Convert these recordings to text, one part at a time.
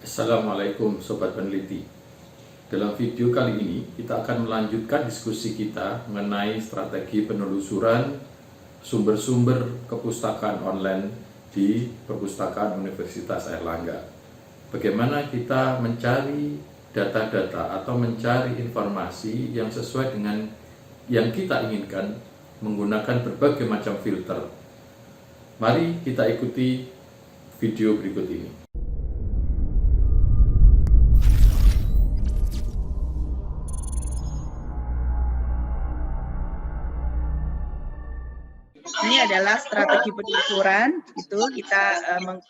Assalamualaikum Sobat Peneliti. Dalam video kali ini kita akan melanjutkan diskusi kita mengenai strategi penelusuran sumber-sumber kepustakaan online di Perpustakaan Universitas Airlangga. Bagaimana kita mencari data-data atau mencari informasi yang sesuai dengan yang kita inginkan menggunakan berbagai macam filter. Mari kita ikuti video berikut ini. Ini adalah strategi penelusuran, itu kita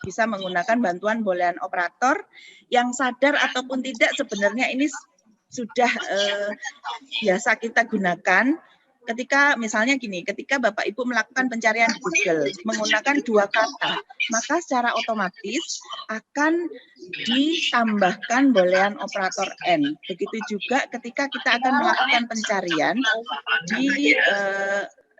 bisa menggunakan bantuan boolean operator yang sadar ataupun tidak sebenarnya ini sudah biasa kita gunakan ketika misalnya gini, ketika Bapak Ibu melakukan pencarian di Google menggunakan dua kata, maka secara otomatis akan ditambahkan boolean operator N. Begitu juga ketika kita akan melakukan pencarian di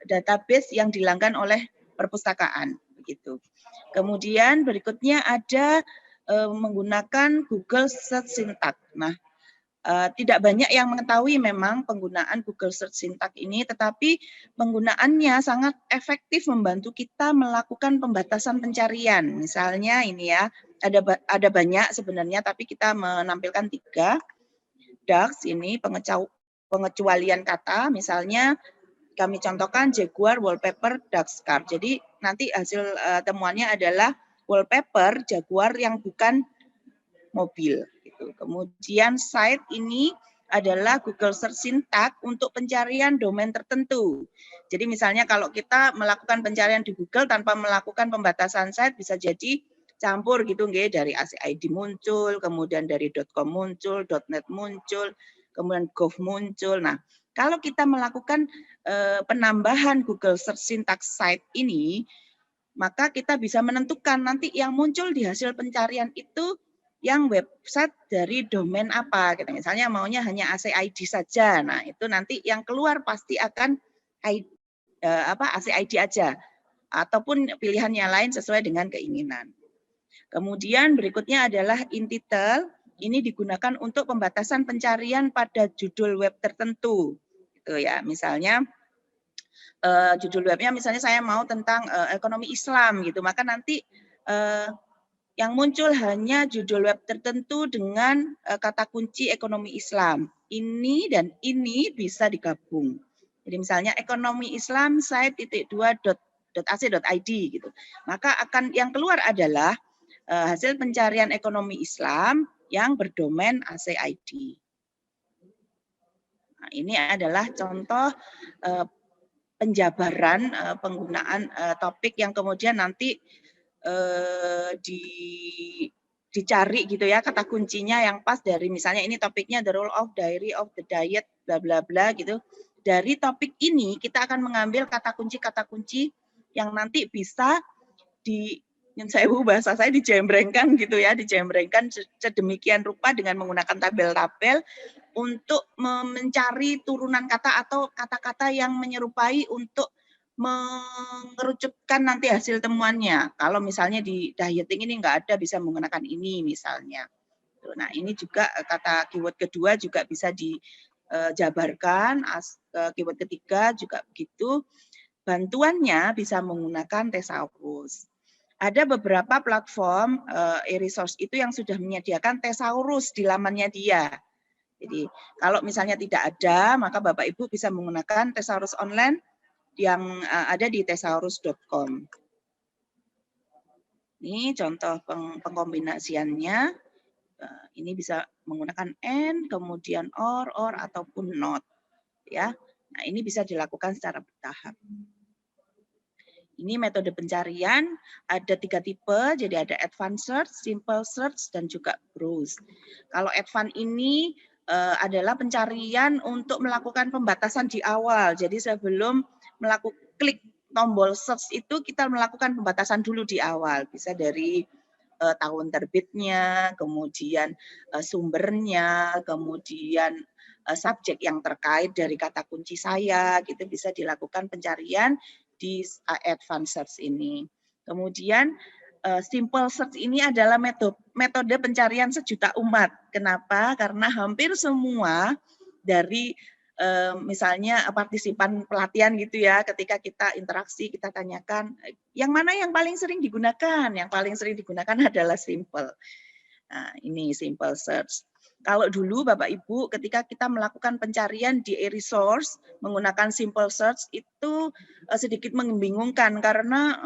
database yang dilanggan oleh perpustakaan, begitu. Kemudian berikutnya ada menggunakan Google Search Syntax. Nah, tidak banyak yang mengetahui memang penggunaan Google Search Syntax ini, tetapi penggunaannya sangat efektif membantu kita melakukan pembatasan pencarian. Misalnya ini ya, ada banyak sebenarnya, tapi kita menampilkan 3. DAX ini pengecualian kata, misalnya kami contohkan Jaguar wallpaper DAX car. Jadi nanti hasil temuannya adalah wallpaper Jaguar yang bukan mobil. Gitu. Kemudian site ini adalah Google Search Syntax untuk pencarian domain tertentu. Jadi misalnya kalau kita melakukan pencarian di Google tanpa melakukan pembatasan site bisa jadi campur gitu nggih, dari ACID muncul, kemudian dari .com muncul, .net muncul, kemudian gov muncul. Nah, kalau kita melakukan penambahan Google Search Syntax site ini, maka kita bisa menentukan nanti yang muncul di hasil pencarian itu yang website dari domain apa. Gitu. Misalnya maunya hanya ACID saja, nah itu nanti yang keluar pasti akan ACID aja, ataupun pilihannya lain sesuai dengan keinginan. Kemudian berikutnya adalah in-title, ini digunakan untuk pembatasan pencarian pada judul web tertentu. Gitu ya, misalnya judul webnya misalnya saya mau tentang ekonomi Islam gitu, maka nanti yang muncul hanya judul web tertentu dengan kata kunci ekonomi Islam. Ini dan ini bisa digabung. Jadi misalnya ekonomi Islam site.2.ac.id gitu. Maka akan yang keluar adalah hasil pencarian ekonomi Islam yang berdomain ACID. Nah, ini adalah contoh penjabaran penggunaan topik yang kemudian nanti dicari gitu ya kata kuncinya yang pas dari misalnya ini topiknya the role of diary of the diet bla bla bla gitu. Dari topik ini kita akan mengambil kata kunci yang nanti bisa bahasa saya dijembrengkan gitu ya, dijembrengkan sedemikian rupa dengan menggunakan tabel-tabel untuk mencari turunan kata atau kata-kata yang menyerupai untuk mengerucutkan nanti hasil temuannya. Kalau misalnya di dieting ini nggak ada, bisa menggunakan ini misalnya. Nah, ini juga kata keyword kedua juga bisa dijabarkan, keyword ketiga juga begitu. Bantuannya bisa menggunakan Thesaurus. Ada beberapa platform e-resource itu yang sudah menyediakan Thesaurus di lamannya dia. Jadi kalau misalnya tidak ada, maka Bapak Ibu bisa menggunakan Thesaurus online yang ada di thesaurus.com. Ini contoh pengkombinasiannya. Ini bisa menggunakan and, kemudian or ataupun not. Ya, nah ini bisa dilakukan secara bertahap. Ini metode pencarian, ada 3 tipe, jadi ada advanced search, simple search, dan juga browse. Kalau advanced ini adalah pencarian untuk melakukan pembatasan di awal, jadi sebelum melakukan klik tombol search itu kita melakukan pembatasan dulu di awal, bisa dari tahun terbitnya, kemudian sumbernya, kemudian subjek yang terkait dari kata kunci saya, gitu bisa dilakukan pencarian di advanced search ini. Kemudian simple search ini adalah metode pencarian sejuta umat. Kenapa? Karena hampir semua dari misalnya partisipan pelatihan gitu ya, ketika kita interaksi, kita tanyakan, yang mana yang paling sering digunakan? Yang paling sering digunakan adalah simple. Nah, ini simple search. Kalau dulu Bapak Ibu ketika kita melakukan pencarian di e-resource menggunakan simple search itu sedikit membingungkan karena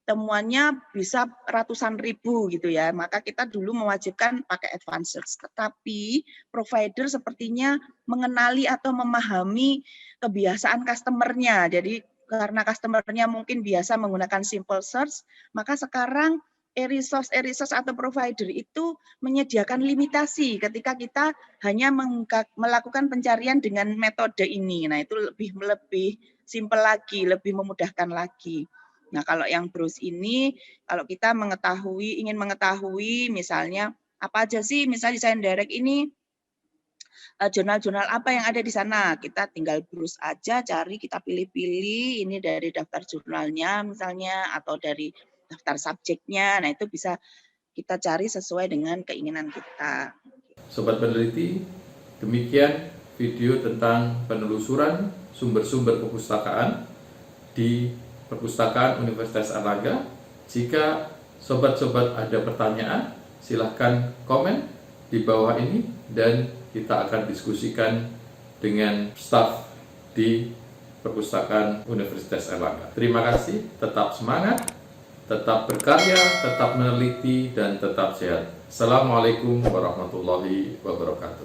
temuannya bisa ratusan ribu gitu ya. Maka kita dulu mewajibkan pakai advanced search. Tetapi provider sepertinya mengenali atau memahami kebiasaan customer-nya. Jadi karena customer-nya mungkin biasa menggunakan simple search, maka sekarang e-resource atau provider itu menyediakan limitasi ketika kita hanya melakukan pencarian dengan metode ini. Nah, itu lebih simpel lagi, lebih memudahkan lagi. Nah, kalau yang browse ini, kalau kita ingin mengetahui misalnya apa aja sih, misalnya Desain Direct ini jurnal-jurnal apa yang ada di sana, kita tinggal browse aja, cari, kita pilih-pilih, ini dari daftar jurnalnya misalnya, atau dari daftar subjeknya, nah itu bisa kita cari sesuai dengan keinginan kita. Sobat peneliti, demikian video tentang penelusuran sumber-sumber perpustakaan di Perpustakaan Universitas Airlangga. Jika sobat-sobat ada pertanyaan, silahkan komen di bawah ini dan kita akan diskusikan dengan staf di Perpustakaan Universitas Airlangga. Terima kasih, tetap semangat, tetap berkarya, tetap meneliti, dan tetap sehat. Assalamualaikum warahmatullahi wabarakatuh.